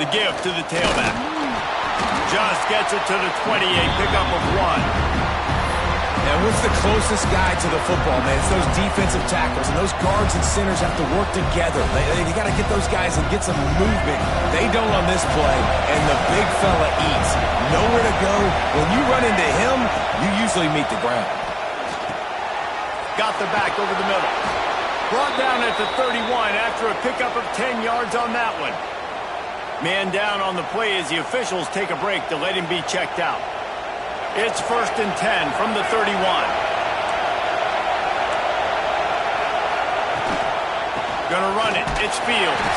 The give to the tailback. Just gets it to the 28, pickup of 1. And what's the closest guy to the football, man? It's those defensive tackles, and those guards and centers have to work together. They got to get those guys and get some movement. They don't on this play, and the big fella eats. Nowhere to go. When you run into him, you usually meet the ground. Got the back over the middle. Brought down at the 31 after a pickup of 10 yards on that one. Man down on the play as the officials take a break to let him be checked out. It's 1st and 10 from the 31. Gonna run it. It's Fields.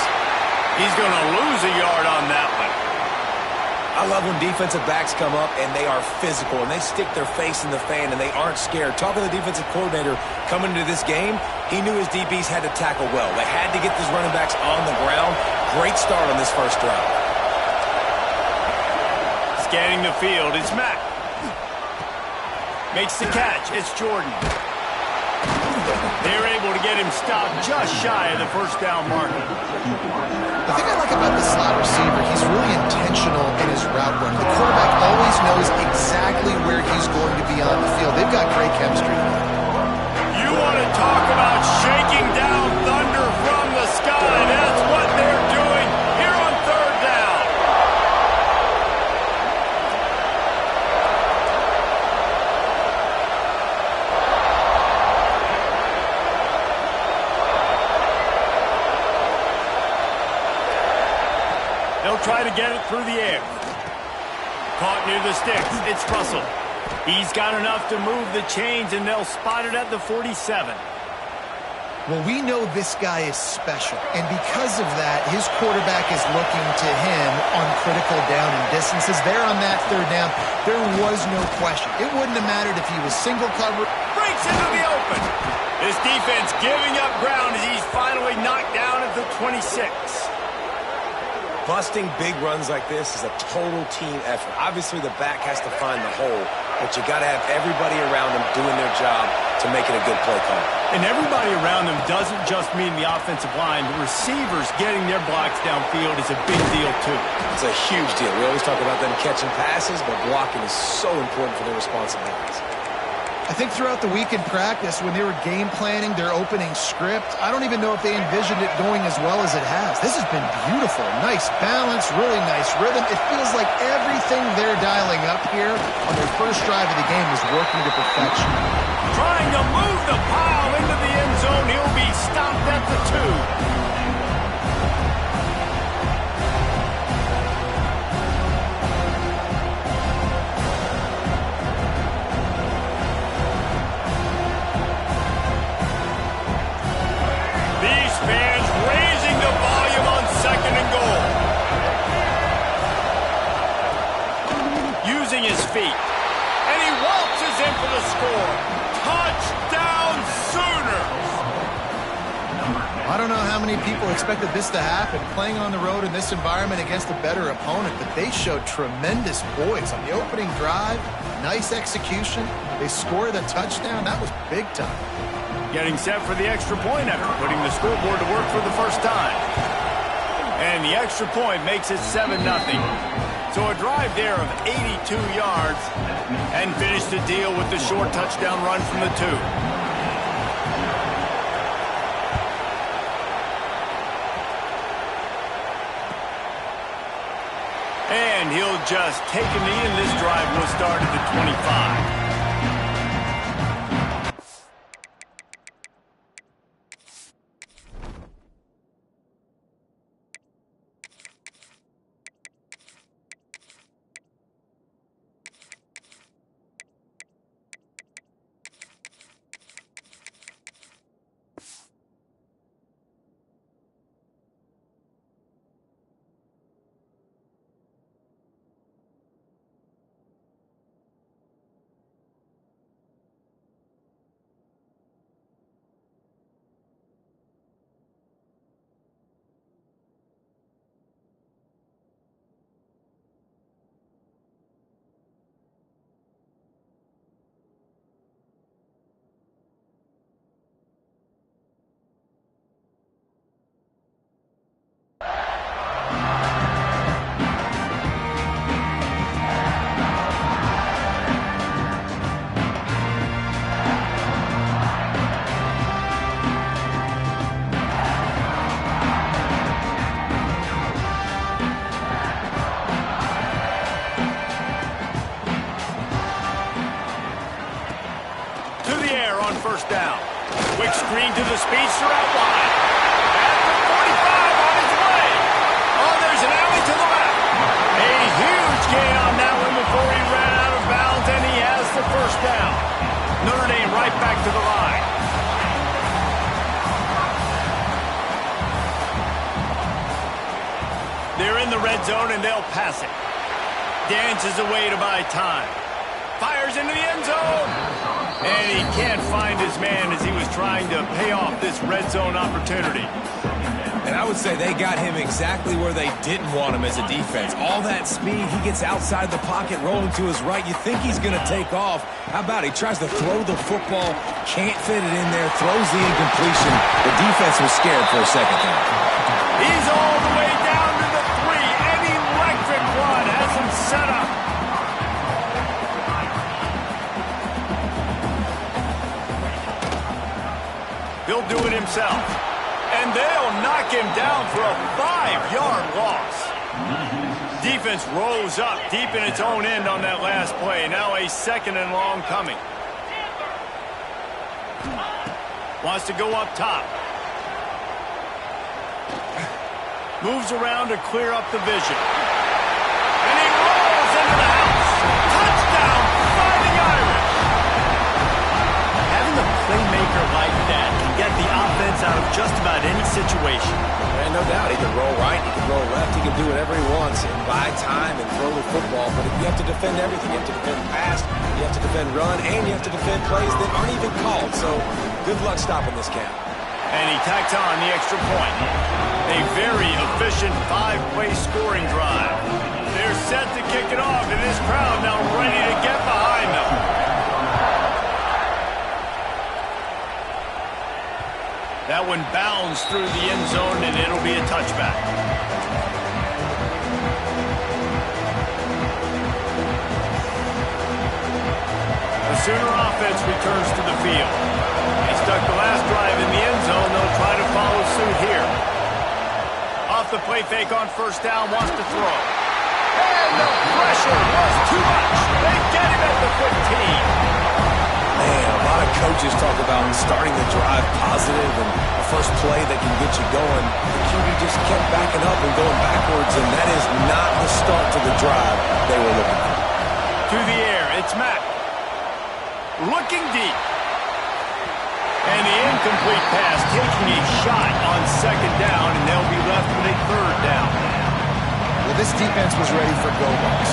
He's gonna lose a yard on that one. I love when defensive backs come up and they are physical and they stick their face in the fan and they aren't scared. Talking to the defensive coordinator coming into this game, he knew his DBs had to tackle well. They had to get these running backs on the ground. Great start on this first drive. Scanning the field, it's Mack. Makes the catch. It's Jordan. They're able to get him stopped just shy of the first down marker. The thing I like about the slot receiver, he's really intentional in his route running. The quarterback always knows exactly where he's going to be on the field. They've got great chemistry. You want to talk about shaking down thunder from the sky. That's what they're doing here on 3rd down. They'll try to get it through the air. Caught near the sticks. It's Russell. He's got enough to move the chains, and they'll spot it at the 47. Well, we know this guy is special, and because of that, his quarterback is looking to him on critical down and distances. There on that 3rd down, there was no question. It wouldn't have mattered if he was single cover. Breaks into the open. This defense giving up ground as he's finally knocked down at the 26. Busting big runs like this is a total team effort. Obviously, the back has to find the hole, but you got to have everybody around them doing their job to make it a good play call. And everybody around them doesn't just mean the offensive line. The receivers getting their blocks downfield is a big deal, too. It's a huge deal. We always talk about them catching passes, but blocking is so important for their responsibilities. I think throughout the week in practice, when they were game planning their opening script, I don't even know if they envisioned it going as well as it has. This has been beautiful. Nice balance, really nice rhythm. It feels like everything they're dialing up here on their first drive of the game is working to perfection. Trying to move the pile into the end zone. He'll be stopped at the 2. Feet. And he waltzes in for the score. Touchdown Sooners! I don't know how many people expected this to happen, playing on the road in this environment against a better opponent, but they showed tremendous poise on the opening drive. Nice execution. They scored a touchdown. That was big time. Getting set for the extra point after putting the scoreboard to work for the first time. And the extra point makes it 7-0. So a drive there of 82 yards and finish the deal with the short touchdown run from the 2. And he'll just take a knee, and this drive will start at the 25. screen to the speedster out wide. At the 45 on his way. Oh, there's an alley to the left. A huge gain on that one before he ran out of bounds, and he has the first down. Notre Dame right back to the line. They're in the red zone, and they'll pass it. Dances away to buy time. Fires into the end zone. And he can't find his man as he was trying to pay off this red zone opportunity. And I would say they got him exactly where they didn't want him as a defense. All that speed, he gets outside the pocket, rolling to his right. You think he's going to take off. How about he tries to throw the football, can't fit it in there, throws the incompletion. The defense was scared for a second there. He's all the way down to the 3. An electric run has him set up. He'll do it himself. And they'll knock him down for a 5-yard loss. Defense rose up deep in its own end on that last play. Now a second and long coming. Wants to go up top. Moves around to clear up the vision. And he rolls into the house. Touchdown, Fighting Irish. Having a playmaker like that can get the offense out of just about any situation. And no doubt, he can roll right, he can roll left, he can do whatever he wants and buy time and throw the football. But you have to defend everything. You have to defend pass, you have to defend run, and you have to defend plays that aren't even called. So good luck stopping this count. And he tacks on the extra point. A very efficient 5-play scoring drive. They're set to kick it off, and this crowd now ready to get behind them. That one bounds through the end zone, and it'll be a touchback. The Sooner offense returns to the field. They stuck the last drive in the end zone. They'll try to follow suit here. Off the play fake on first down, wants to throw. And the pressure was too much. They get him at the 15. Man, a lot of coaches talk about starting the drive positive and a first play that can get you going. The QB just kept backing up and going backwards, and that is not the start to the drive they were looking for. To the air, it's Mack. Looking deep. And the incomplete pass taking a shot on second down, and they'll be left with a third down. Well, this defense was ready for go-balls.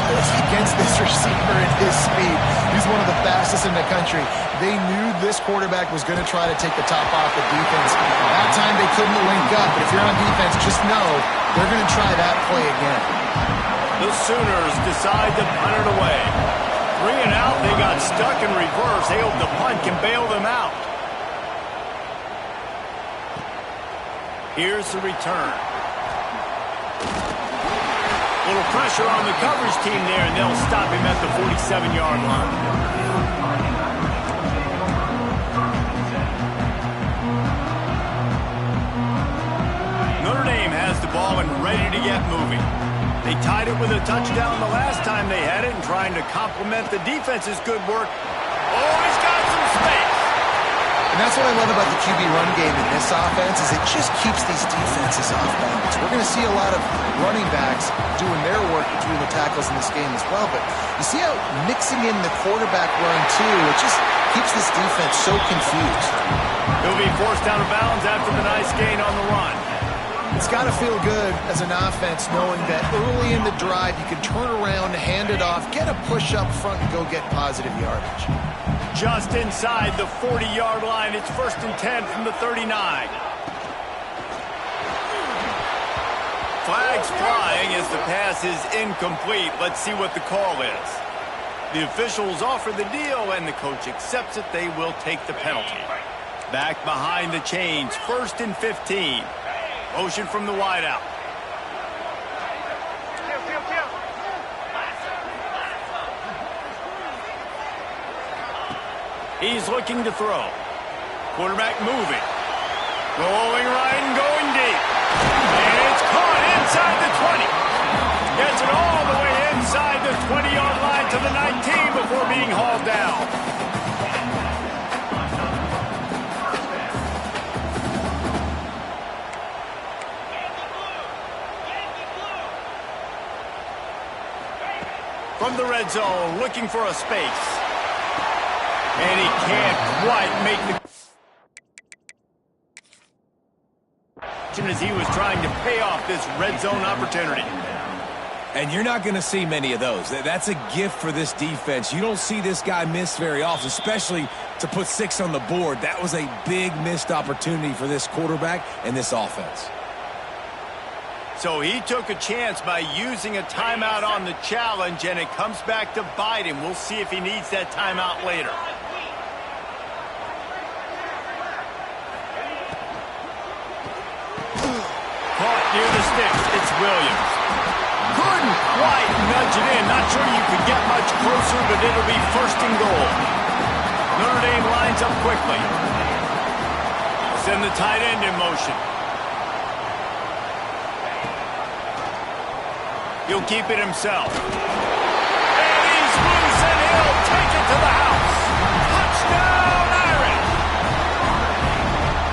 Against this receiver and his speed, he's one of the fastest in the country. They knew this quarterback was going to try to take the top off the defense. That time they couldn't link up, but if you're on defense, just know they're going to try that play again. The Sooners decide to punt it away. 3 and out, they got stuck in reverse. They hope the punt can bail them out. Here's the return. Little pressure on the coverage team there, and they'll stop him at the 47-yard line. Notre Dame has the ball and ready to get moving. They tied it with a touchdown the last time they had it, and trying to complement the defense's good work. Oh, he's got some space. And that's what I love about the QB run game in this offense is it just keeps these defenses off balance. We're going to see a lot of running backs doing their work between the tackles in this game as well. But you see how mixing in the quarterback run too, it just keeps this defense so confused. He'll be forced out of bounds after the nice gain on the run. It's got to feel good as an offense knowing that early in the drive you can turn around, hand it off, get a push up front, and go get positive yardage. Just inside the 40-yard line. It's 1st and 10 from the 39. Flags flying as the pass is incomplete. Let's see what the call is. The officials offer the deal, and the coach accepts it. They will take the penalty. Back behind the chains, 1st and 15. Motion from the wideout. He's looking to throw. Quarterback moving. Rolling right and going deep. And it's caught inside the 20. Gets it all the way inside the 20-yard line to the 19 before being hauled down. from the red zone, looking for a space. And he can't quite make the... as he was trying to pay off this red zone opportunity. And you're not going to see many of those. That's a gift for this defense. You don't see this guy miss very often, especially to put 6 on the board. That was a big missed opportunity for this quarterback and this offense. So he took a chance by using a timeout on the challenge, and it comes back to bite him. We'll see if he needs that timeout later. Caught near the sticks. It's Williams. Couldn't quite nudge it in. Not sure you could get much closer, but it'll be 1st and goal. Notre Dame lines up quickly. Send the tight end in motion. He'll keep it himself. And he's loose, and he'll take it to the house. Touchdown, Irish!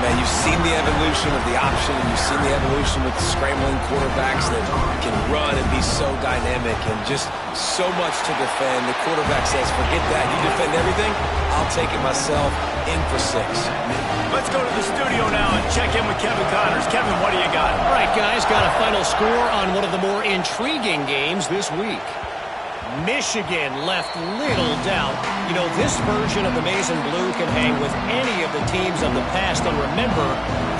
Man, you've seen the evolution of the option, and you've seen the evolution with the scrambling quarterbacks that can run and be so dynamic and just so much to defend. The quarterback says, forget that. You defend everything, I'll take it myself. In for 6. Let's go to the studio now and check in with Kevin Connors. Kevin, what do you got? All right, guys, got a final score on one of the more intriguing games this week. Michigan left little doubt. You know, this version of the Maize and Blue can hang with any of the teams of the past. And remember,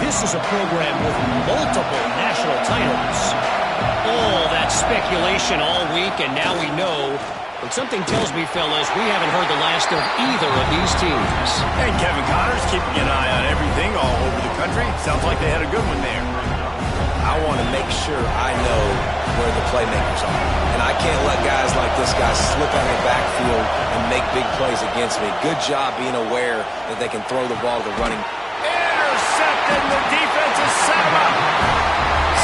this is a program with multiple national titles. All that speculation all week, and now we know. But something tells me, fellas, we haven't heard the last of either of these teams. And Kevin Connors keeping an eye on everything all over the country. Sounds like they had a good one there. I want to make sure I know where the playmakers are. And I can't let guys like this guy slip out of the backfield and make big plays against me. Good job being aware that they can throw the ball to the running. Intercepted. The defense has set him up.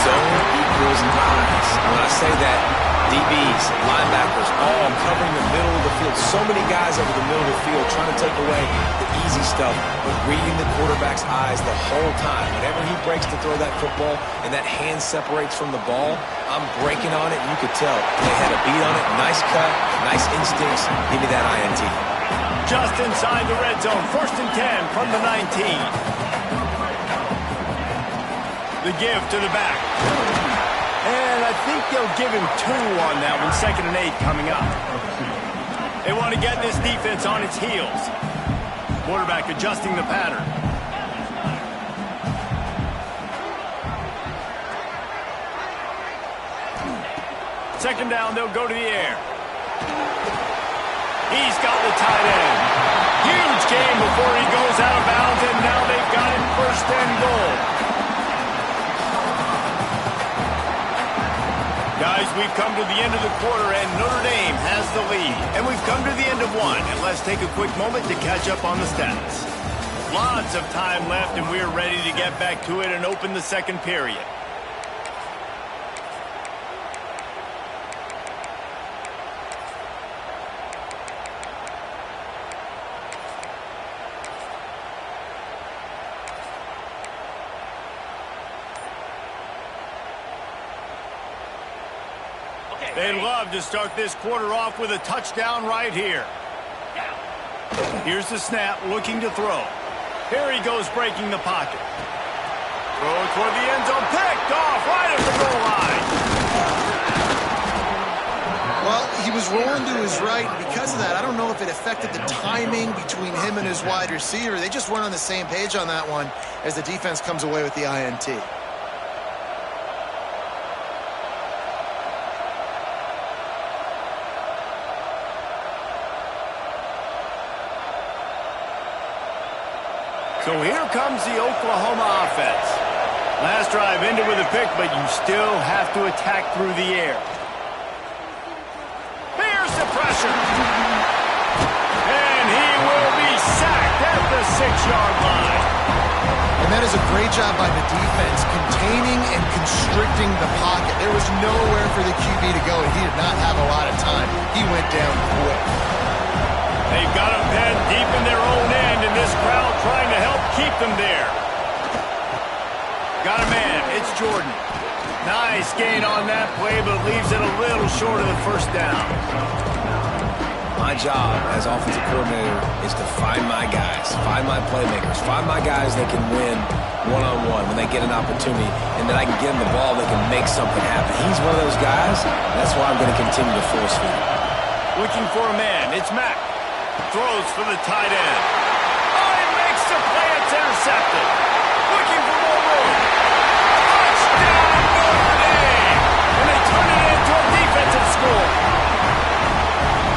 Zone equals eyes. When I say that, DBs, linebackers, all covering the middle of the field. So many guys over the middle of the field trying to take away the easy stuff, but reading the quarterback's eyes the whole time. Whenever he breaks to throw that football and that hand separates from the ball, I'm breaking on it, and you could tell they had a beat on it. Nice cut, nice instincts. Give me that INT. Just inside the red zone. 1st and 10 from the 19. The give to the back. And I think they'll give him 2 on that one. 2nd and 8 coming up. They want to get this defense on its heels. Quarterback adjusting the pattern. Second down, they'll go to the air. He's got the tight end. Huge game before he goes out of bounds, and now they've got him 1st and goal. Guys, we've come to the end of the quarter, and Notre Dame has the lead. And we've come to the end of one, and let's take a quick moment to catch up on the stats. Lots of time left, and we're ready to get back to it and open the 2nd period. They'd love to start this quarter off with a touchdown right here. Here's the snap, looking to throw. Here he goes, breaking the pocket. Throw toward the end zone, picked off right at the goal line. Well, he was rolling to his right, and because of that, I don't know if it affected the timing between him and his wide receiver. They just weren't on the same page on that one as the defense comes away with the INT. So here comes the Oklahoma offense. Last drive ended with a pick, but you still have to attack through the air. Here's the pressure. And he will be sacked at the 6-yard line. And that is a great job by the defense, containing and constricting the pocket. There was nowhere for the QB to go, and he did not have a lot of time. He went down quick. They've got him pinned deep in their own end, and this crowd trying to help keep them there. Got a man. It's Jordan. Nice gain on that play, but leaves it a little short of the first down. My job as offensive coordinator is to find my guys, find my playmakers, find my guys that can win one-on-one when they get an opportunity, and then I can get them the ball that can make something happen. He's one of those guys. That's why I'm going to continue to force feed. Looking for a man. It's Mack. Throws for the tight end. Oh, he makes the play. It's intercepted. Looking for more room. Touchdown, Notre Dame! And they turn it into a defensive score.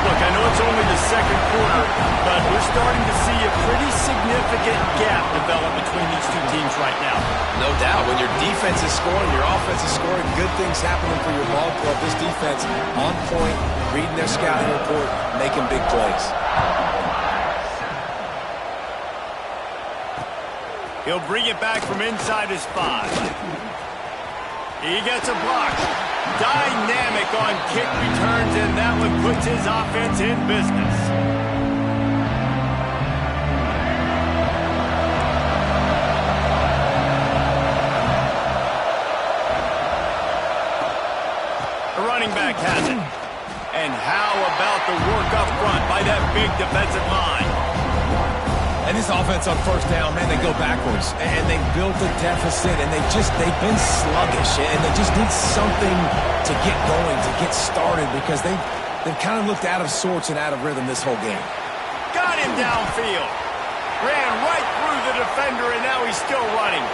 Look, I know it's only the second quarter, but we're starting to see a pretty significant gap develop between these two teams right now. No doubt. When your defense is scoring, your offense is scoring, good things happening for your ball club. This defense on point, reading their scouting report, making big plays. He'll bring it back from inside his 5. He gets a block. Dynamic on kick returns, and that one puts his offense in business. The running back has it. And how about the work up front by that big defensive line? And this offense on first down, man, they go backwards. And they built a deficit, and they've been sluggish. And they just need something to get going, to get started, because they've kind of looked out of sorts and out of rhythm this whole game. Got him downfield. Ran right through the defender, and now he's still running.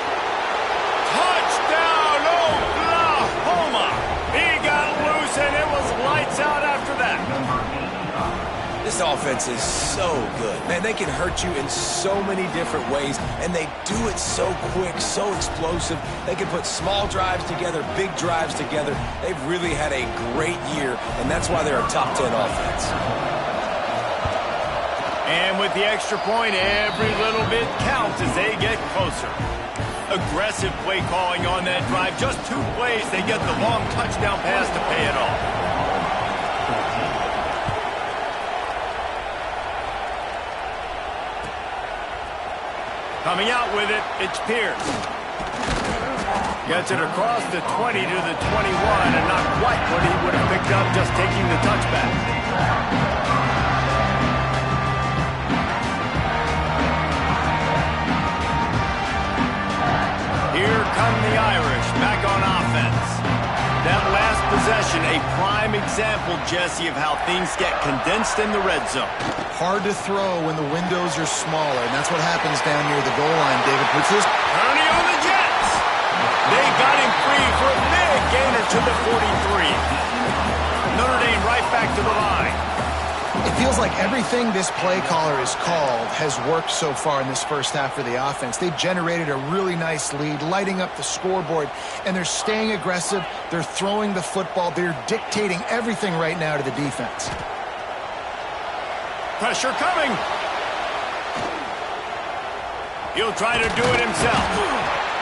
Touchdown, Oklahoma! He got loose, and it was lights out after that. This offense is so good. Man, they can hurt you in so many different ways, and they do it so quick, so explosive. They can put small drives together, big drives together. They've really had a great year, and that's why they're a top 10 offense. And with the extra point, every little bit counts as they get closer. Aggressive play calling on that drive. Just 2 plays, they get the long touchdown pass to pay it off. Coming out with it, it's Pierce. Gets it across the 20 to the 21, and not quite what he would have picked up just taking the touchback. Here come the Irish, back on offense. That last possession, a prime example, Jesse, of how things get condensed in the red zone. Hard to throw when the windows are smaller, and that's what happens down near the goal line, David. Puts this Ernie on the Jets. They got him free for a big gainer to the 43. Notre Dame right back to the line. It feels like everything this play caller has called has worked so far in this first half for the offense. They've generated a really nice lead, lighting up the scoreboard, and they're staying aggressive. They're throwing the football. They're dictating everything right now to the defense. Pressure coming. He'll try to do it himself.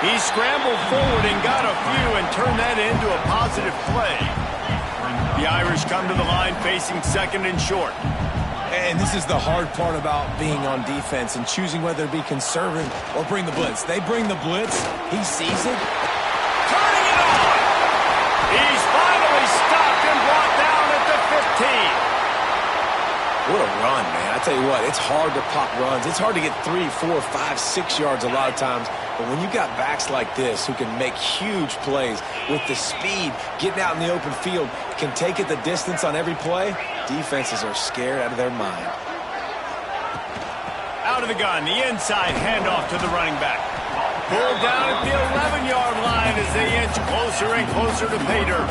He scrambled forward and got a few and turned that into a positive play. The Irish come to the line facing second and short. And this is the hard part about being on defense and choosing whether to be conservative or bring the blitz. They bring the blitz. He sees it. Turning it on. He's finally stopped and brought down at the 15. What a run, man. I tell you what, it's hard to pop runs. It's hard to get 3, 4, 5, 6 yards a lot of times. But when you got backs like this who can make huge plays with the speed, getting out in the open field, can take it the distance on every play, defenses are scared out of their mind. Out of the gun, the inside handoff to the running back. Pulled down at the 11-yard line as they inch closer and closer to pay dirt.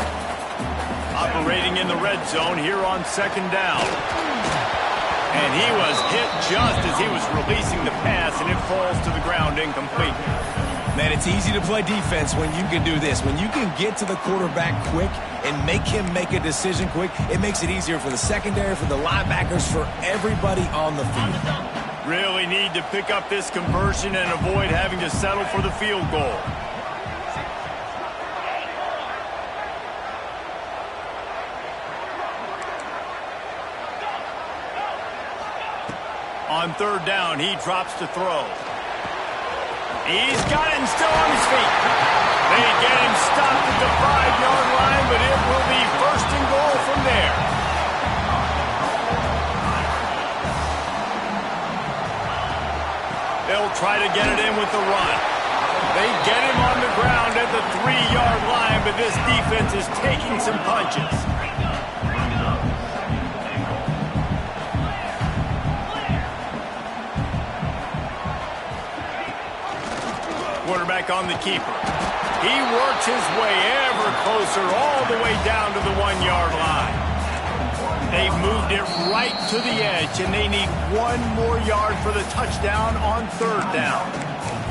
Operating in the red zone here on second down. And he was hit just as he was releasing the pass, and it falls to the ground incomplete. Man, it's easy to play defense when you can do this. When you can get to the quarterback quick and make him make a decision quick, it makes it easier for the secondary, for the linebackers, for everybody on the field. Really need to pick up this conversion and avoid having to settle for the field goal. On third down, he drops to throw. He's got him still on his feet. They get him stopped at the 5. of this defense is taking some punches. Quarterback on the keeper. He works his way ever closer all the way down to the 1-yard line. They've moved it right to the edge, and they need 1 more yard for the touchdown on 3rd down.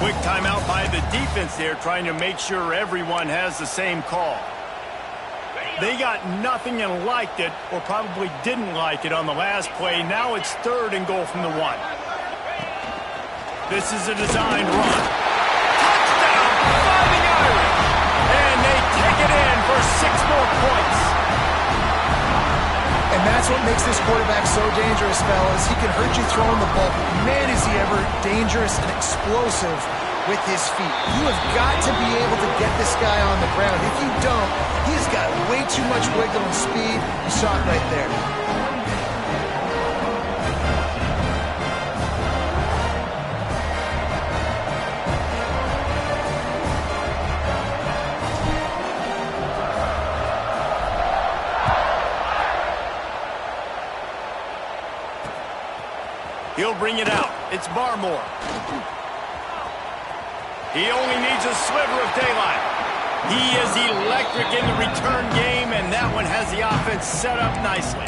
Quick timeout by the defense there, trying to make sure everyone has the same call. They got nothing and liked it, or probably didn't like it on the last play. Now it's 3rd and goal from the 1. This is a designed run. Touchdown, Fighting Irish! And they take it in for 6 more points. And that's what makes this quarterback so dangerous, fellas. He can hurt you throwing the ball. Man, is he ever dangerous and explosive with his feet. You have got to be able to get this guy on the ground. If you don't, he's got way too much wiggle and speed. You saw it right there. He'll bring it out. It's Barmore. He only needs a sliver of daylight. He is electric in the return game, and that one has the offense set up nicely.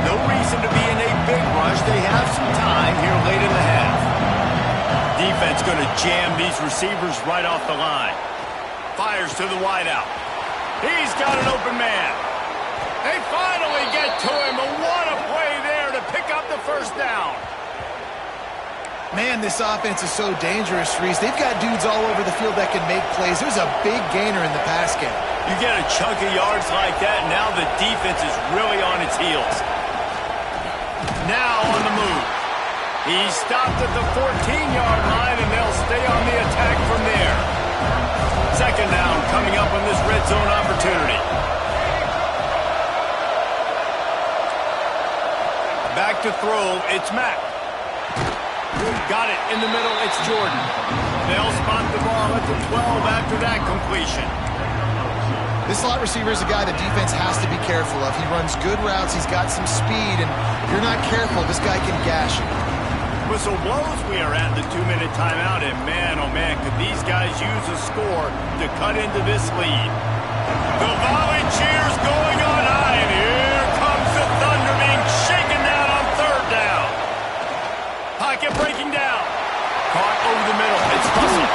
No reason to be in a big rush. They have some time here late in the half. Defense going to jam these receivers right off the line. Fires to the wideout. He's got an open man. They finally get to him. And what a play there to pick up the 1st down. Man, this offense is so dangerous, Reese. They've got dudes all over the field that can make plays. There's a big gainer in the pass game. You get a chunk of yards like that, and now the defense is really on its heels. Now on the move. He's stopped at the 14-yard line, and they'll stay on the attack from there. 2nd down coming up on this red zone opportunity. Back to throw, it's Mack. Got it in the middle, it's Jordan. They'll spot the ball at the 12 after that completion. This slot receiver is a guy the defense has to be careful of. He runs good routes, he's got some speed, and if you're not careful, this guy can gash you. Whistle blows, we are at the 2-minute timeout, and man, oh man, could these guys use a score to cut into this lead. The volley cheers going on high, and here comes the Thunder being shaken down on 3rd down. Pocket breaking down. Caught over the middle, it's Russell.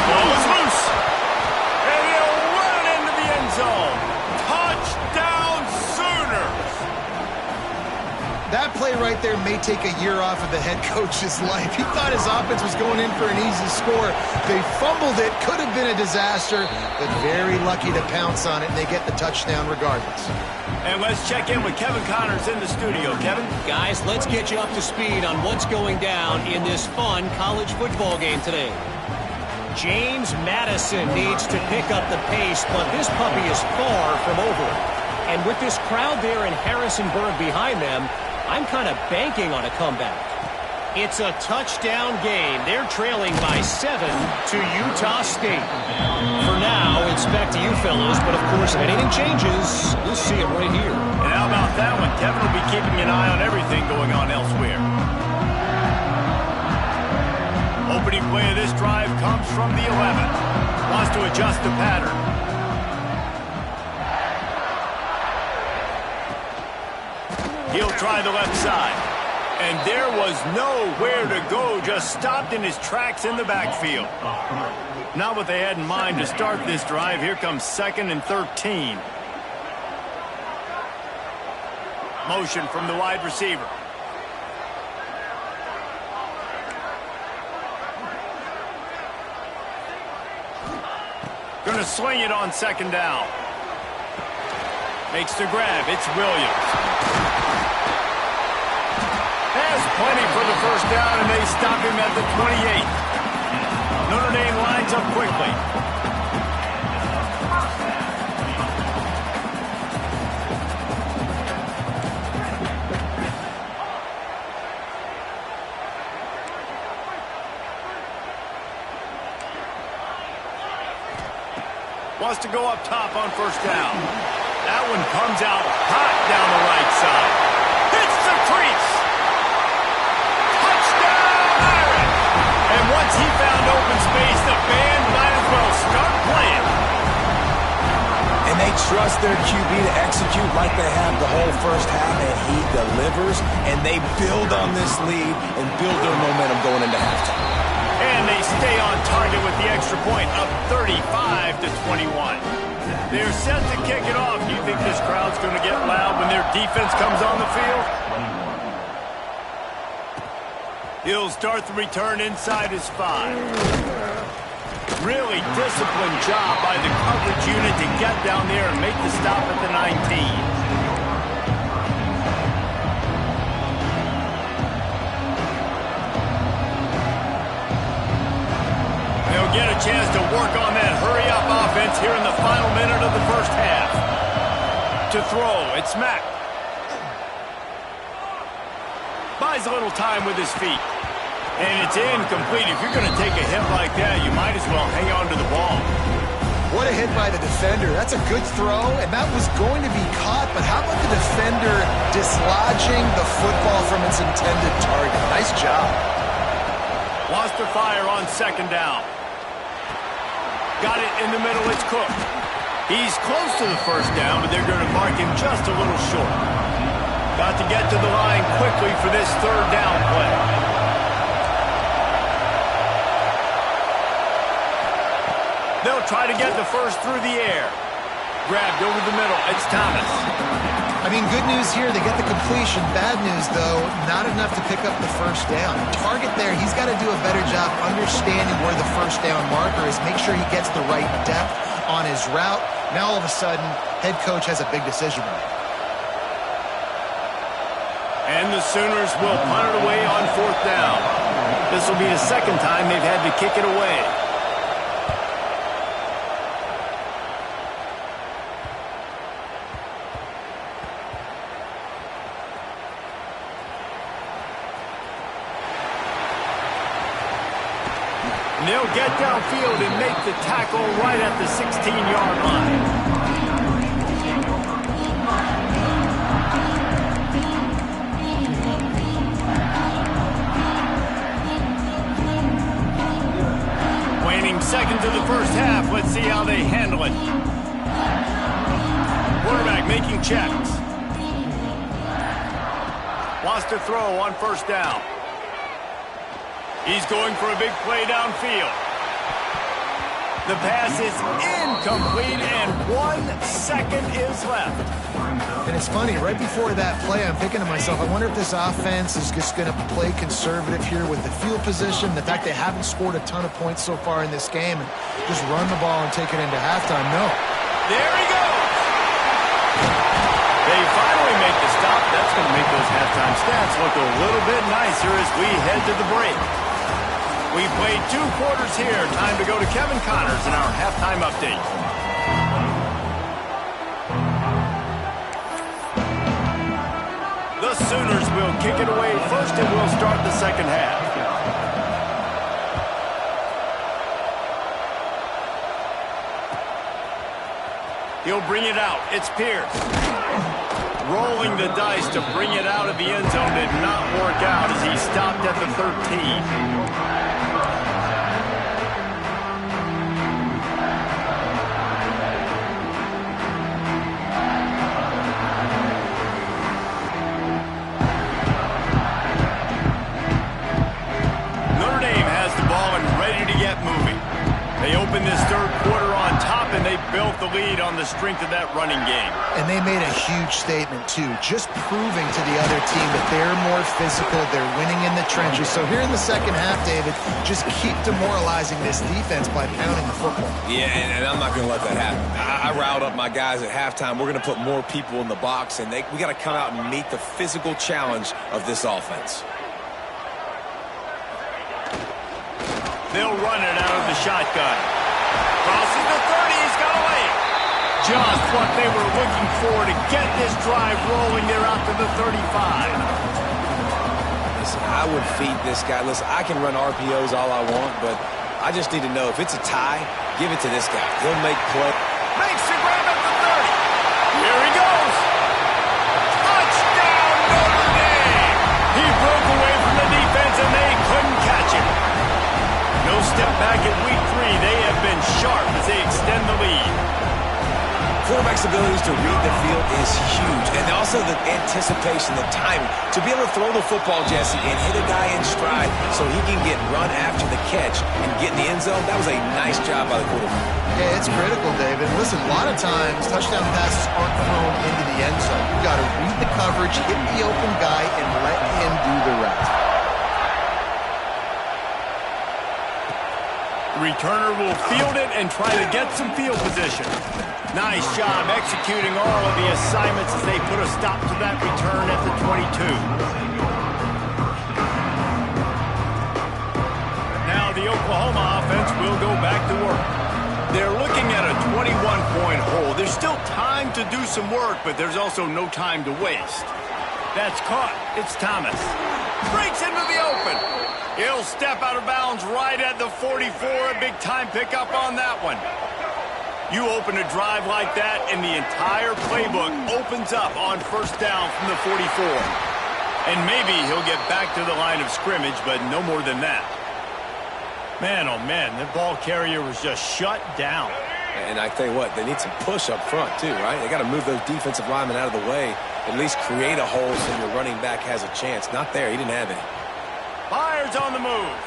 Ball is loose. And he'll run it into the end zone. Touchdown Sooners! That play right there may take a year off of the head coach's life. He thought his offense was going in for an easy score. They fumbled it, could have been a disaster, but very lucky to pounce on it, and they get the touchdown regardless. And let's check in with Kevin Connors in the studio. Kevin? Guys, let's get you up to speed on what's going down in this fun college football game today. James Madison needs to pick up the pace, but this puppy is far from over. And with this crowd there in Harrisonburg behind them, I'm kind of banking on a comeback. It's a touchdown game. They're trailing by 7 to Utah State. For now, it's back to you fellows, but of course, if anything changes, we'll see it right here. And how about that one? Kevin will be keeping an eye on everything going on elsewhere. Opening play of this drive comes from the 11. Wants to adjust the pattern. He'll try the left side. And there was nowhere to go, just stopped in his tracks in the backfield. Not what they had in mind to start this drive. Here comes 2nd and 13. Motion from the wide receiver. Gonna swing it on 2nd down. Makes the grab. It's Williams. Has plenty for the 1st down, and they stop him at the 28. Notre Dame lines up quickly. Wants to go up top on first down. That one comes out hot down the right side. Hits the crease. Touchdown, Irish! And once he found open space, the band might as well start playing. And they trust their QB to execute like they have the whole first half, and he delivers, and they build on this lead and build their momentum going into halftime. And they stay on target with the extra point, up 35-21. They're set to kick it off. Do you think this crowd's going to get loud when their defense comes on the field? He'll start the return inside his 5. Really disciplined job by the coverage unit to get down there and make the stop at the 19. They'll get a chance to work on that hurry-up offense here in the final minute of the first half. To throw, it's Mack. Buys a little time with his feet. And it's incomplete. If you're going to take a hit like that, you might as well hang on to the ball. What a hit by the defender. That's a good throw, and that was going to be caught, but how about the defender dislodging the football from its intended target? Nice job. Wants to fire on second down. Got it in the middle. It's Cook. He's close to the first down, but they're going to mark him just a little short. Got to get to the line quickly for this third down play. They'll try to get the first through the air. Grabbed over the middle. It's Thomas. I mean, good news here, they get the completion. Bad news, though, not enough to pick up the first down. Target there, he's got to do a better job understanding where the first down marker is, make sure he gets the right depth on his route. Now, all of a sudden, head coach has a big decision to make. And the Sooners will punt it away on fourth down. This will be the second time they've had to kick it away. And they'll get downfield and make the tackle right at the 16-yard line. Waning seconds of the first half. Let's see how they handle it. Quarterback making checks. Wants to throw on first down. He's going for a big play downfield. The pass is incomplete, and 1 second is left. And it's funny, right before that play, I'm thinking to myself, I wonder if this offense is just going to play conservative here with the field position, the fact they haven't scored a ton of points so far in this game, and just run the ball and take it into halftime. No. There he goes. They finally make the stop. That's going to make those halftime stats look a little bit nicer as we head to the break. We played 2 quarters here. Time to go to Kevin Connors in our halftime update. The Sooners will kick it away first, and we'll start the second half. He'll bring it out. It's Pierce. Rolling the dice to bring it out of the end zone did not work out as he stopped at the 13. They opened this third quarter on top, and they built the lead on the strength of that running game. And they made a huge statement, too, just proving to the other team that they're more physical, they're winning in the trenches. So here in the second half, David, just keep demoralizing this defense by pounding the football. Yeah, and I'm not going to let that happen. I riled up my guys at halftime. We're going to put more people in the box, and we got to come out and meet the physical challenge of this offense. They'll run it out of the shotgun. Crosses the 30. He's got away. Just what they were looking for to get this drive rolling. They're out to the 35. Listen, I would feed this guy. Listen, I can run RPOs all I want, but I just need to know if it's a tie, give it to this guy. He'll make play. Makes the grab at the 30. Here he goes. Touchdown, Notre Dame. He broke away from the defense, and they couldn't catch him. No step back at week 3. They have been sharp as they extend the lead. Quarterback's abilities to read the field is huge, and also the anticipation, the timing. To be able to throw the football, Jesse, and hit a guy in stride so he can get run after the catch and get in the end zone, that was a nice job by the quarterback. Yeah, it's critical, David. Listen, a lot of times touchdown passes aren't thrown into the end zone. You got to read the coverage, hit the open guy, and let him do the rest. The returner will field it and try to get some field position. Nice job executing all of the assignments as they put a stop to that return at the 22. Now the Oklahoma offense will go back to work. They're looking at a 21-point hole. There's still time to do some work, but there's also no time to waste. That's caught. It's Thomas. Breaks into the open. He'll step out of bounds right at the 44. A big-time pickup on that one. You open a drive like that, and the entire playbook opens up on first down from the 44. And maybe he'll get back to the line of scrimmage, but no more than that. Man, oh man, the ball carrier was just shut down. And I tell you what, they need some push up front too, right? They got to move those defensive linemen out of the way, at least create a hole so your running back has a chance. Not there, he didn't have any. Byers on the move.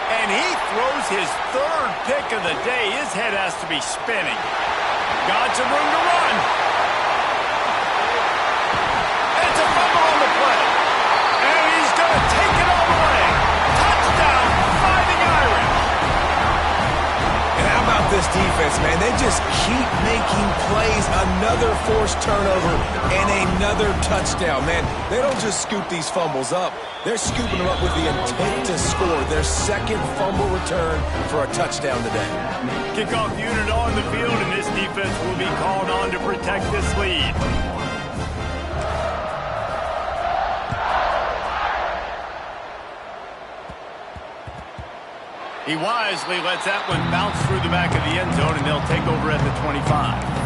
And he throws his 3rd pick of the day. His head has to be spinning. Got some room to run. It's a fumble on the play. And he's going to take it all the way. Touchdown, Fighting Irish. And how about this defense, man? They just keep making plays. Another forced turnover and another touchdown. Man, they don't just scoop these fumbles up. They're scooping them up with the intent to score. Their 2nd fumble return for a touchdown today. Kickoff unit on the field, and this defense will be called on to protect this lead. He wisely lets that one bounce through the back of the end zone, and they'll take over at the 25.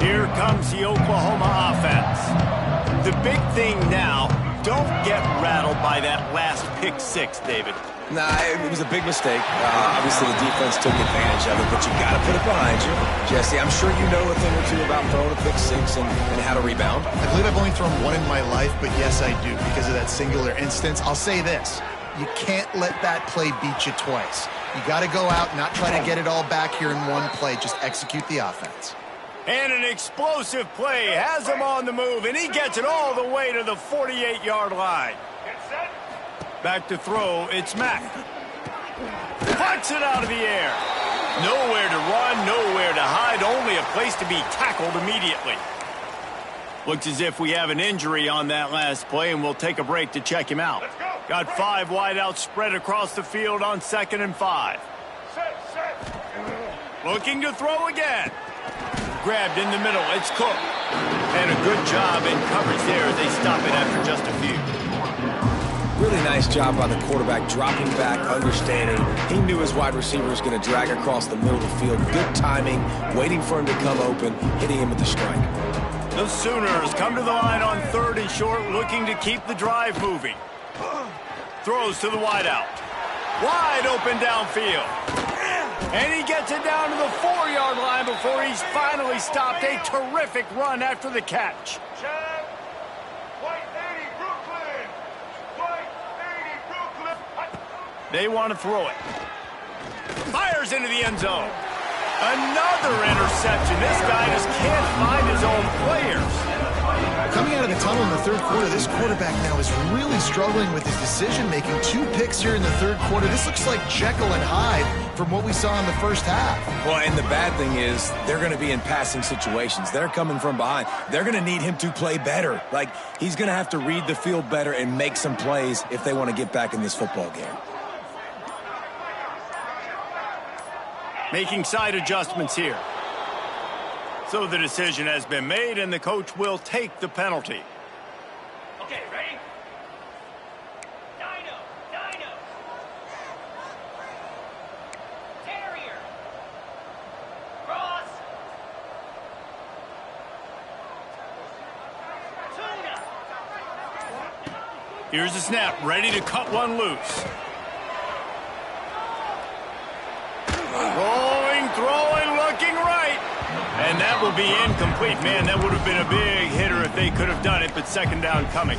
Here comes the Oklahoma offense. The big thing now, don't get rattled by that last pick 6, David. Nah, it was a big mistake. Obviously, the defense took advantage of it, but you got to put it behind you. Jesse, I'm sure you know a thing or two about throwing a pick 6 and how to rebound. I believe I've only thrown one in my life, but yes, I do because of that singular instance. I'll say this. You can't let that play beat you twice. You got to go out, not try to get it all back here in one play. Just execute the offense. And an explosive play has him on the move, and he gets it all the way to the 48-yard line. Back to throw, it's Mack. Puts it out of the air. Nowhere to run, nowhere to hide, only a place to be tackled immediately. Looks as if we have an injury on that last play, and we'll take a break to check him out. Got 5 wideouts spread across the field on 2nd and 5. Looking to throw again. Grabbed in the middle, it's Cook. And a good job in coverage there as they stop it after just a few. Really nice job by the quarterback, dropping back, understanding. He knew his wide receiver was going to drag across the middle of the field. Good timing, waiting for him to come open, hitting him with the strike. The Sooners come to the line on 3rd and short, looking to keep the drive moving. Throws to the wideout. Wide open downfield. And he gets it down to the 4-yard line before he's finally stopped. A terrific run after the catch. They want to throw it. Fires into the end zone. Another interception. This guy just can't find his own players. Coming out of the tunnel in the 3rd quarter, this quarterback now is really struggling with his decision-making. 2 picks here in the 3rd quarter. This looks like Jekyll and Hyde from what we saw in the first half. Well, and the bad thing is they're going to be in passing situations. They're coming from behind. They're going to need him to play better. Like, he's going to have to read the field better and make some plays if they want to get back in this football game. Making side adjustments here. So the decision has been made, and the coach will take the penalty. Okay, ready? Dino. Here's the snap, ready to cut one loose. Rolling, throwing, looking right. And that will be incomplete. Man, that would have been a big hitter if they could have done it, but second down coming.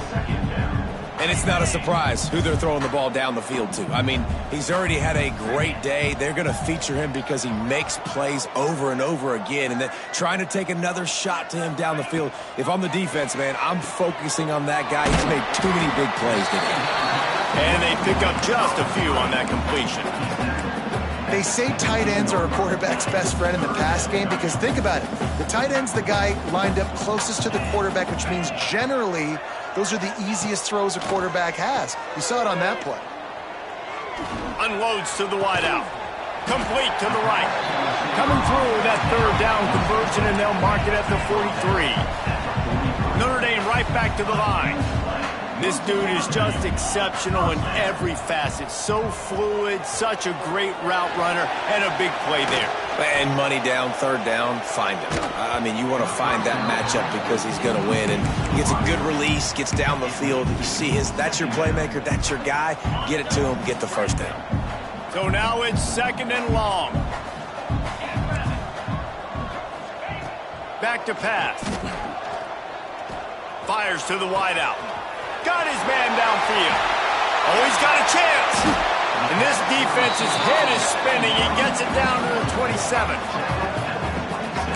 And it's not a surprise who they're throwing the ball down the field to. I mean, he's already had a great day. They're going to feature him because he makes plays over and over again. And then trying to take another shot to him down the field. If I'm the defense, man, I'm focusing on that guy. He's made too many big plays today. And they pick up just a few on that completion. They say tight ends are a quarterback's best friend in the pass game because think about it. The tight end's the guy lined up closest to the quarterback, which means generally those are the easiest throws a quarterback has. You saw it on that play. Unloads to the wideout. Complete to the right. Coming through with that third down conversion, and they'll mark it at the 43. Notre Dame right back to the line. This dude is just exceptional in every facet. So fluid, such a great route runner, and a big play there. And money down, third down, find him. I mean, you want to find that matchup because he's going to win. And he gets a good release, gets down the field. You see that's your playmaker, that's your guy. Get it to him, get the first down. So now it's second and long. Back to pass. Fires to the wideout. Got his man downfield. Oh, he's got a chance. And this defense's head is spinning. He gets it down to the 27.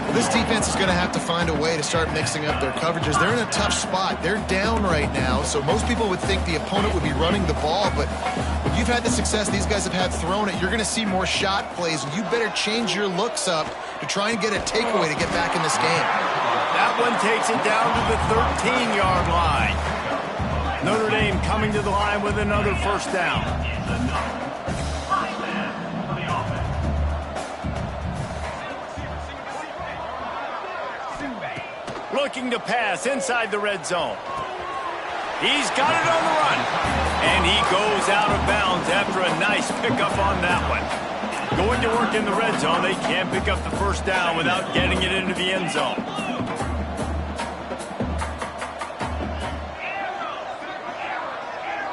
Well, this defense is going to have to find a way to start mixing up their coverages. They're in a tough spot. They're down right now, so most people would think the opponent would be running the ball, but when you've had the success these guys have had throwing it, you're going to see more shot plays. You better change your looks up to try and get a takeaway to get back in this game. That one takes it down to the 13-yard line. Notre Dame coming to the line with another first down. Looking to pass inside the red zone. He's got it on the run. And he goes out of bounds after a nice pickup on that one. Going to work in the red zone. They can't pick up the first down without getting it into the end zone.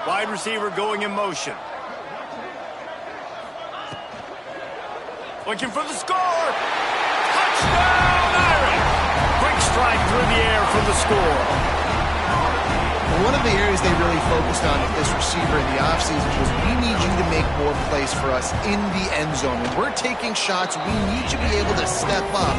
Wide receiver going in motion. Looking for the score. Touchdown, Irish. Quick strike through the air for the score. One of the areas they really focused on with this receiver in the offseason was we need you to make more plays for us in the end zone. When we're taking shots, we need you to be able to step up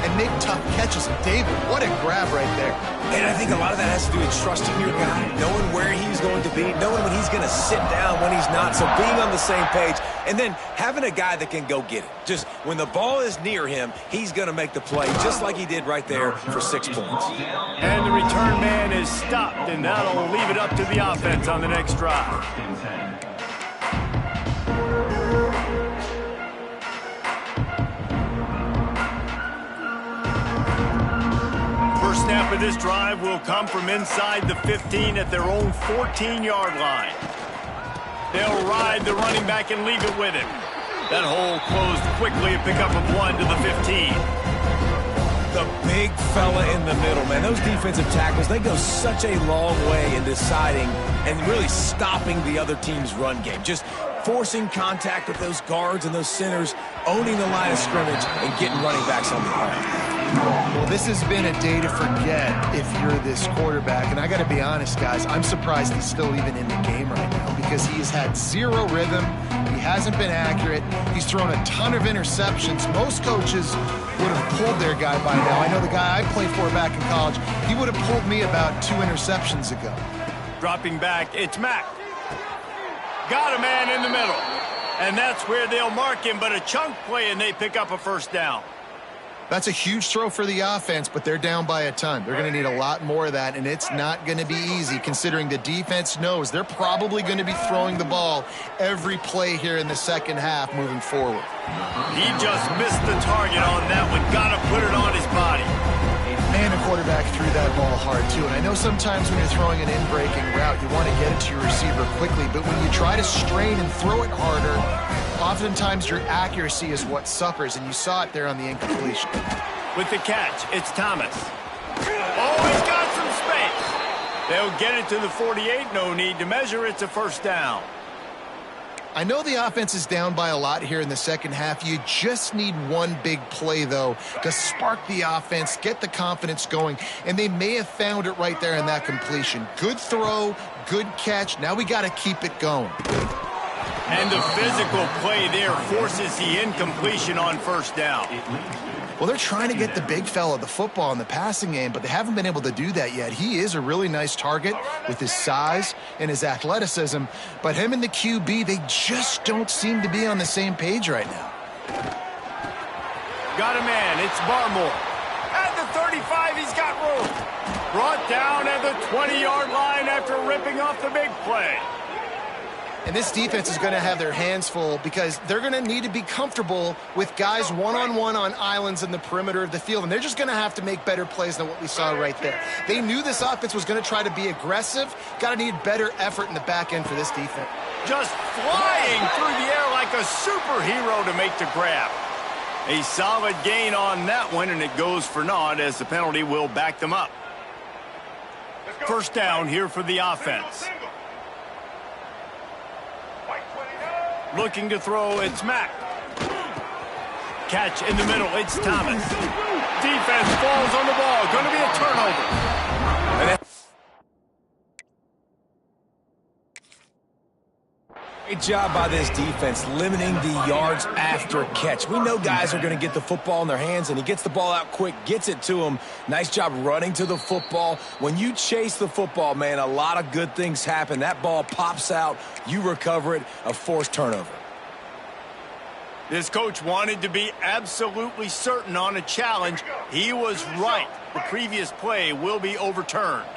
and make tough catches. And David, what a grab right there. And I think a lot of that has to do with trusting your guy, knowing where he's going to be, knowing when he's going to sit down, when he's not. So being on the same page, and then having a guy that can go get it. Just when the ball is near him, he's going to make the play, just like he did right there for 6 points. And the return man is stopped, and that'll leave it up to the offense on the next drive. First snap of this drive will come from inside the 15 at their own 14-yard line. They'll ride the running back and leave it with him. That hole closed quickly, a pickup of 1 to the 15. The big fella in the middle, man. Those defensive tackles, they go such a long way in deciding and really stopping the other team's run game. Just forcing contact with those guards and those centers, owning the line of scrimmage, and getting running backs on the ground. Well, this has been a day to forget if you're this quarterback. And I got to be honest, guys, I'm surprised he's still even in the game right now because he has had zero rhythm. He hasn't been accurate. He's thrown a ton of interceptions. Most coaches would have pulled their guy by now. I know the guy I played for back in college, he would have pulled me about 2 interceptions ago. Dropping back, it's Mack. Got a man in the middle. And that's where they'll mark him, but a chunk play and they pick up a first down. That's a huge throw for the offense, but they're down by a ton. They're going to need a lot more of that, and it's not going to be easy considering the defense knows they're probably going to be throwing the ball every play here in the second half moving forward. He just missed the target on that one. Got to put it on his body. Man, the quarterback threw that ball hard, too. And I know sometimes when you're throwing an in-breaking route, you want to get it to your receiver quickly, but when you try to strain and throw it harder, oftentimes your accuracy is what suffers, and you saw it there on the incompletion. With the catch, it's Thomas. Oh, he's got some space. They'll get it to the 48. No need to measure. It's a first down. I know the offense is down by a lot here in the second half. You just need one big play, though, to spark the offense, get the confidence going, and they may have found it right there in that completion. Good throw, good catch. Now we got to keep it going. And the physical play there forces the incompletion on first down. Well, they're trying to get the big fella the football in the passing game, but they haven't been able to do that yet. He is a really nice target with his size and his athleticism, but him and the QB, they just don't seem to be on the same page right now. Got a man. It's Barmore. At the 35, he's got room. Brought down at the 20-yard line after ripping off the big play. And this defense is going to have their hands full because they're going to need to be comfortable with guys one-on-one on islands in the perimeter of the field, and they're just going to have to make better plays than what we saw right there. They knew this offense was going to try to be aggressive. Got to need better effort in the back end for this defense. Just flying through the air like a superhero to make the grab. A solid gain on that one, and it goes for naught as the penalty will back them up. First down here for the offense. Looking to throw, it's Mack. Catch in the middle, it's Thomas. Defense falls on the ball. Going to be a turnover. Great job by this defense, limiting the yards after catch. We know guys are going to get the football in their hands, and he gets the ball out quick, gets it to him. Nice job running to the football. When you chase the football, man, a lot of good things happen. That ball pops out, you recover it, a forced turnover. This coach wanted to be absolutely certain on a challenge. He was right. The previous play will be overturned.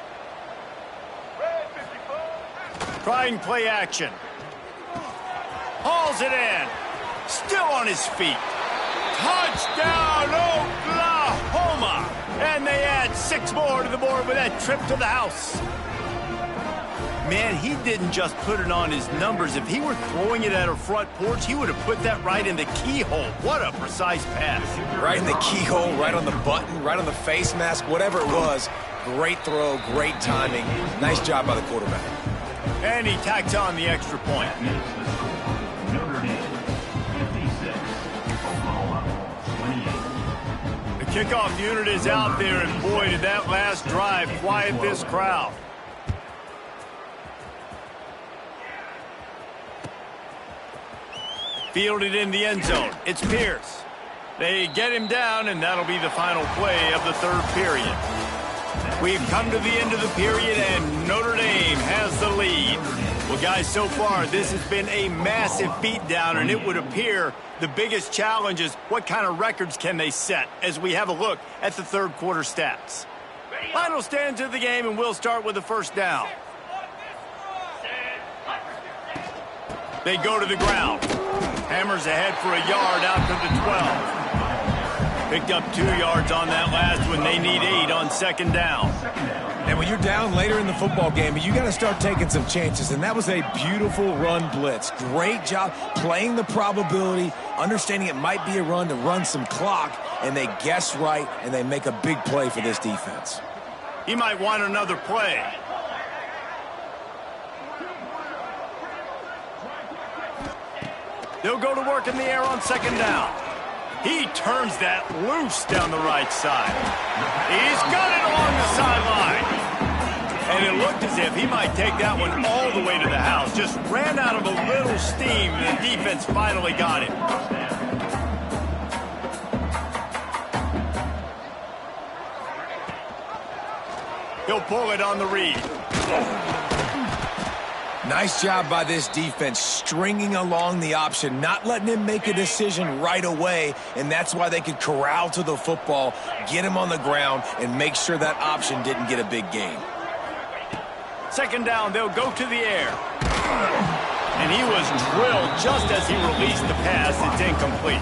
Trying play action. Hauls it in. Still on his feet. Touchdown, Oklahoma! And they add 6 more to the board with that trip to the house. Man, he didn't just put it on his numbers. If he were throwing it at a front porch, he would have put that right in the keyhole. What a precise pass. Right in the keyhole, right on the button, right on the face mask, whatever it was. Great throw, great timing. Nice job by the quarterback. And he tacks on the extra point. The kickoff unit is out there, and boy, did that last drive quiet this crowd. Fielded in the end zone. It's Pierce. They get him down, and that'll be the final play of the third period. We've come to the end of the period, and Notre Dame has the lead. Well, guys, so far, this has been a massive beatdown, and it would appear the biggest challenge is what kind of records can they set as we have a look at the third quarter stats. Final stands of the game, and we'll start with the first down. They go to the ground. Hammers ahead for a yard out to the 12. Picked up 2 yards on that last one. They need 8 on second down. And when you're down later in the football game, you got to start taking some chances. And that was a beautiful run blitz. Great job playing the probability, understanding it might be a run to run some clock, and they guess right, and they make a big play for this defense. He might want another play. They'll go to work in the air on second down. He turns that loose down the right side. He's got it along the sideline. And it looked as if he might take that one all the way to the house. Just ran out of a little steam, and the defense finally got him. He'll pull it on the read. Nice job by this defense, stringing along the option, not letting him make a decision right away, and that's why they could corral to the football, get him on the ground, and make sure that option didn't get a big gain. Second down, they'll go to the air. And he was drilled just as he released the pass. It's incomplete.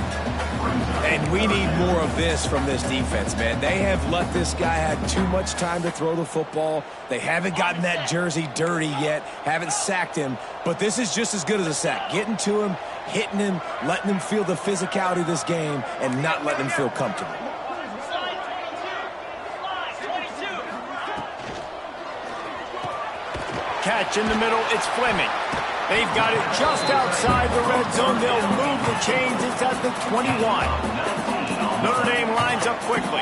And we need more of this from this defense, man. They have let this guy have too much time to throw the football. They haven't gotten that jersey dirty yet, haven't sacked him, but this is just as good as a sack. Getting to him, hitting him, letting him feel the physicality of this game, and not letting him feel comfortable. catch in the middle. It's Fleming. They've got it just outside the red zone. They'll move the chains. It's at the 21. Notre Dame lines up quickly.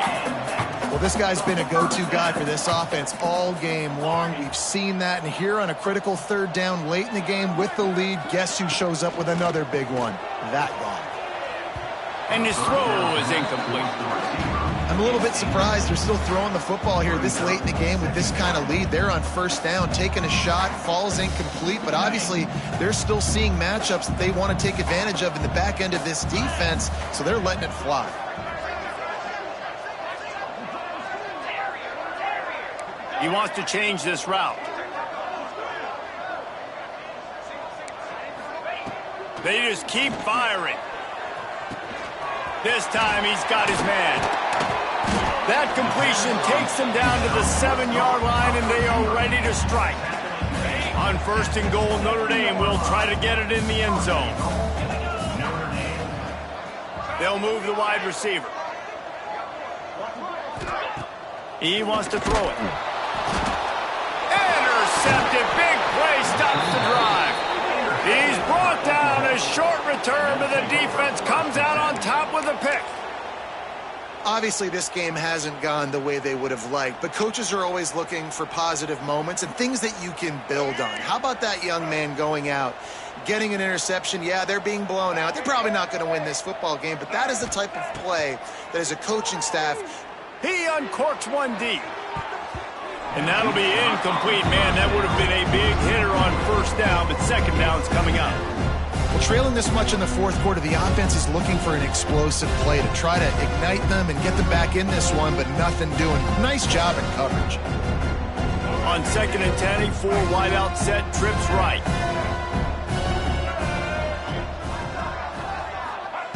Well, this guy's been a go-to guy for this offense all game long. We've seen that. And here on a critical third down late in the game with the lead, guess who shows up with another big one? That guy. And his throw is incomplete. I'm a little bit surprised they're still throwing the football here this late in the game with this kind of lead. They're on first down, taking a shot, falls incomplete, but obviously they're still seeing matchups that they want to take advantage of in the back end of this defense, so they're letting it fly. He wants to change this route. They just keep firing. This time he's got his man. That completion takes them down to the 7-yard line, and they are ready to strike. On first and goal, Notre Dame will try to get it in the end zone. They'll move the wide receiver. He wants to throw it. Intercepted. Big play stops the drive. He's brought down. A short return, but the defense comes out on top with a pick. Obviously, this game hasn't gone the way they would have liked, but coaches are always looking for positive moments and things that you can build on. How about that young man going out, getting an interception? Yeah, they're being blown out. They're probably not going to win this football game, but that is the type of play that as a coaching staff, he uncorks one deep. And that'll be incomplete, man. That would have been a big hitter on first down, but second down's coming up. Well, trailing this much in the fourth quarter, the offense is looking for an explosive play to try to ignite them and get them back in this one, but nothing doing. Nice job in coverage. On second and 10, a 4-wide-out set, trips right.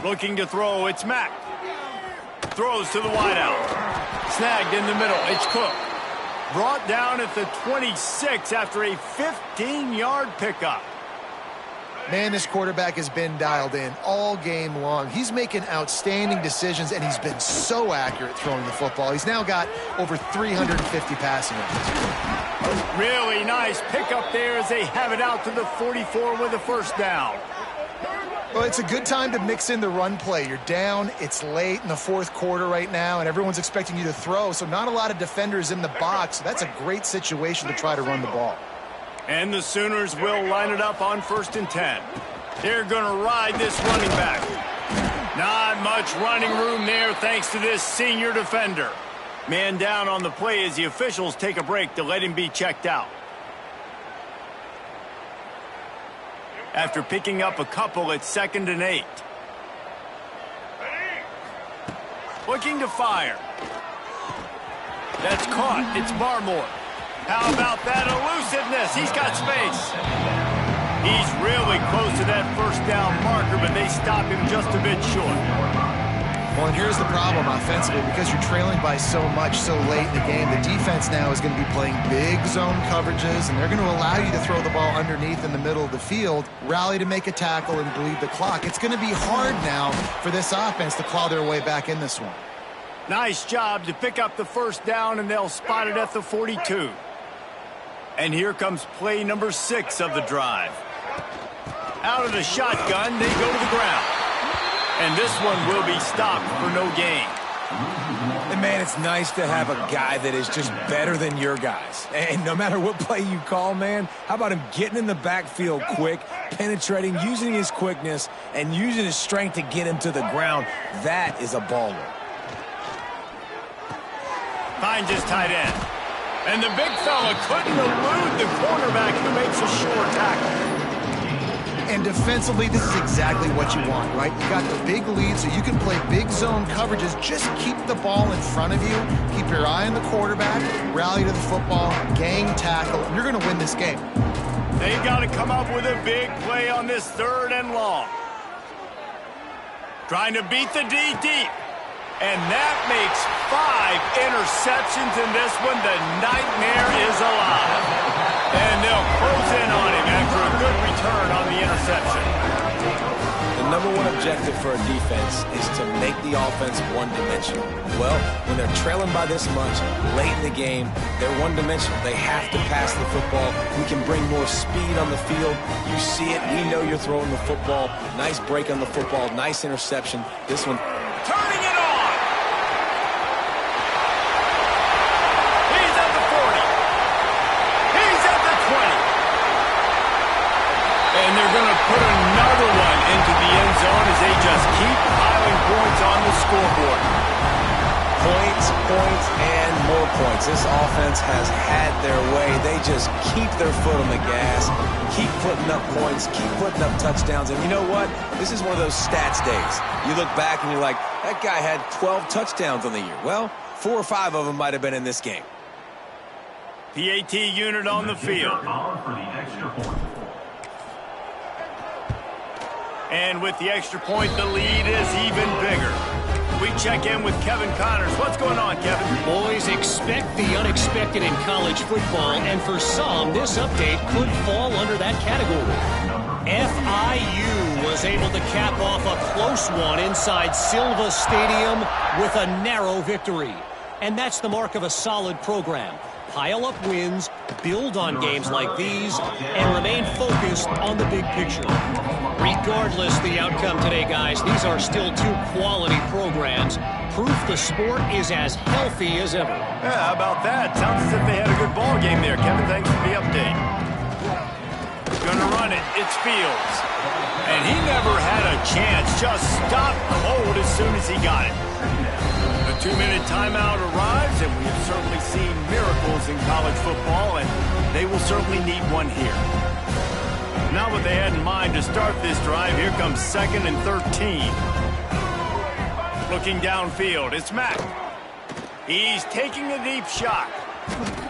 Looking to throw, it's Mack. Throws to the wideout. Snagged in the middle, it's Cook. Brought down at the 26 after a 15-yard pickup. Man, this quarterback has been dialed in all game long. He's making outstanding decisions, and he's been so accurate throwing the football. He's now got over 350 passing yards. Really nice pickup there as they have it out to the 44 with a first down. Well, it's a good time to mix in the run play. You're down, it's late in the fourth quarter right now, and everyone's expecting you to throw, so not a lot of defenders in the box. So that's a great situation to try to run the ball. And the Sooners will line it up on first and 10. They're going to ride this running back. Not much running room there thanks to this senior defender. Man down on the play as the officials take a break to let him be checked out. After picking up a couple, it's second and 8. Looking to fire. That's caught. It's Barmore. How about that elusiveness? He's got space. He's really close to that first down marker, but they stop him just a bit short. Well, and here's the problem offensively. Because you're trailing by so much so late in the game, the defense now is going to be playing big zone coverages, and they're going to allow you to throw the ball underneath in the middle of the field, rally to make a tackle, and bleed the clock. It's going to be hard now for this offense to claw their way back in this one. Nice job to pick up the first down, and they'll spot it at the 42. And here comes play number 6 of the drive. Out of the shotgun, they go to the ground. And this one will be stopped for no gain. And, man, it's nice to have a guy that is just better than your guys. And no matter what play you call, man, how about him getting in the backfield quick, penetrating, using his quickness, and using his strength to get him to the ground. That is a baller. Finds his tight end. And the big fella couldn't elude the cornerback who makes a short tackle. And defensively, this is exactly what you want, right? You got the big lead, so you can play big zone coverages. Just keep the ball in front of you. Keep your eye on the quarterback. Rally to the football. Gang tackle. And you're going to win this game. They've got to come up with a big play on this third and long. Trying to beat the D deep. And that makes 5 interceptions in this one. The nightmare is alive. And they'll close in on him after a good return on the interception. And number one objective for a defense is to make the offense one-dimensional. Well, when they're trailing by this much, late in the game, they're one-dimensional. They have to pass the football. We can bring more speed on the field. You see it. We know you're throwing the football. Nice break on the football. Nice interception. This one. Turning it on. He's at the 40. He's at the 20. And they're going to put another one into the end zone as they just keep piling points on the scoreboard. Points, points, and more points. This offense has had their way. They just keep their foot on the gas, keep putting up points, keep putting up touchdowns. And you know what? This is one of those stats days. You look back and you're like, that guy had 12 touchdowns on the year. Well, 4 or 5 of them might have been in this game. PAT unit on the field. And with the extra point, the lead is even bigger. We check in with Kevin Connors. What's going on, Kevin? Boys, expect the unexpected in college football, and for some, this update could fall under that category. FIU was able to cap off a close one inside Silva Stadium with a narrow victory. And that's the mark of a solid program. Pile up wins, build on games like these, and remain focused on the big picture. Regardless the outcome today, guys, these are still 2 quality programs. Proof the sport is as healthy as ever. Yeah, how about that? Sounds as if they had a good ball game there, Kevin. Thanks for the update. Gonna run it. It's Fields. And he never had a chance. Just stopped cold as soon as he got it. The 2-minute timeout arrives, and we have certainly seen miracles in college football, and they will certainly need one here. Not what they had in mind to start this drive. Here comes 2nd and 13. Looking downfield, it's Mack. He's taking a deep shot.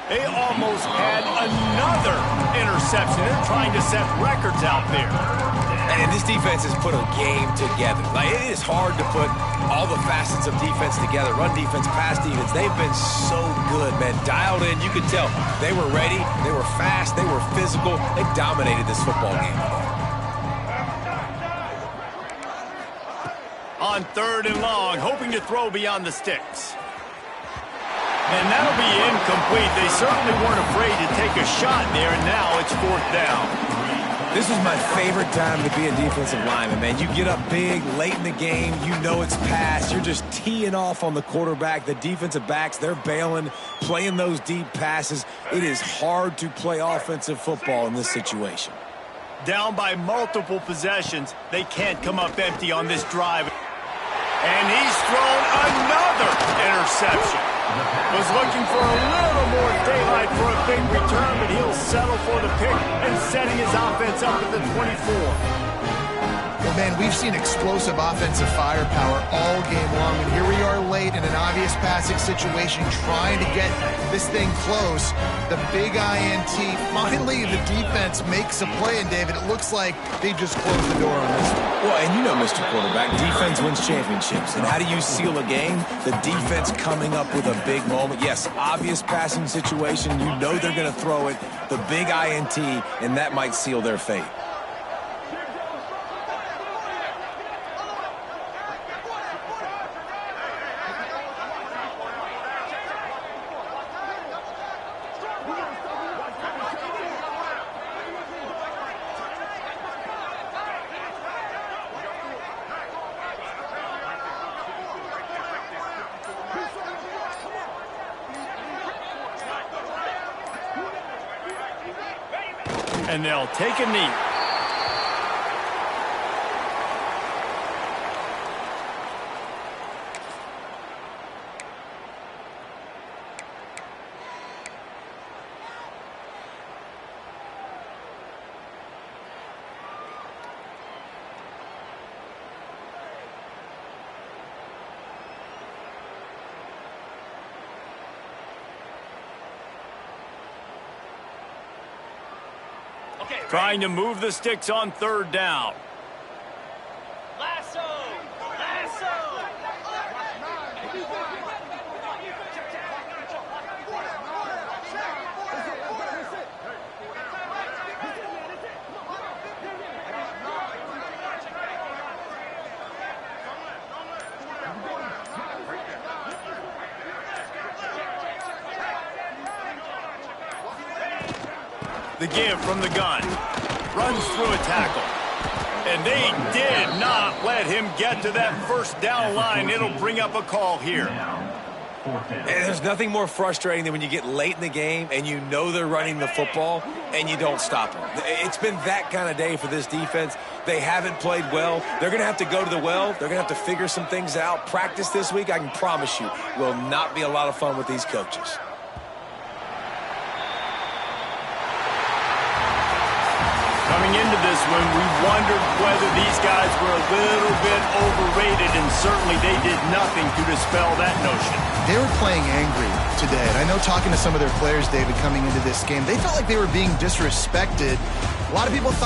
They almost had another interception. They're trying to set records out there. And this defense has put a game together. Like, it is hard to put all the facets of defense together. Run defense, pass defense. They've been so good, man. Dialed in. You could tell they were ready. They were fast. They were physical. They dominated this football game. On 3rd and long, hoping to throw beyond the sticks. And that'll be incomplete. They certainly weren't afraid to take a shot there, and now it's 4th down. This is my favorite time to be a defensive lineman, man. You get up big, late in the game, you know it's past. You're just teeing off on the quarterback. The defensive backs, they're bailing, playing those deep passes. It is hard to play offensive football in this situation. Down by multiple possessions. They can't come up empty on this drive. And he's thrown another interception. Was looking for a little more daylight for a big return, but he'll settle for the pick and setting his offense up at the 24. Well, man, we've seen explosive offensive firepower all game long, and here we are late in an obvious passing situation trying to get this thing close. The big INT, finally the defense makes a play, and David, it looks like they just closed the door on this one. Well, and you know, Mr. Quarterback, defense wins championships. And how do you seal a game? The defense coming up with a big moment. Yes, obvious passing situation. You know they're going to throw it. The big INT, and that might seal their fate. And they'll take a knee. Trying to move the sticks on 3rd down. Lasso! Lasso! The give from the gun. Runs through a tackle. And they did not let him get to that first down line. It'll bring up a call here. And there's nothing more frustrating than when you get late in the game and you know they're running the football and you don't stop them. It's been that kind of day for this defense. They haven't played well. They're going to have to go to the well. They're going to have to figure some things out. Practice this week, I can promise you, will not be a lot of fun with these coaches. Coming into this one, we wondered whether these guys were a little bit overrated, and certainly they did nothing to dispel that notion. They were playing angry today, and I know talking to some of their players, David, coming into this game, they felt like they were being disrespected. A lot of people thought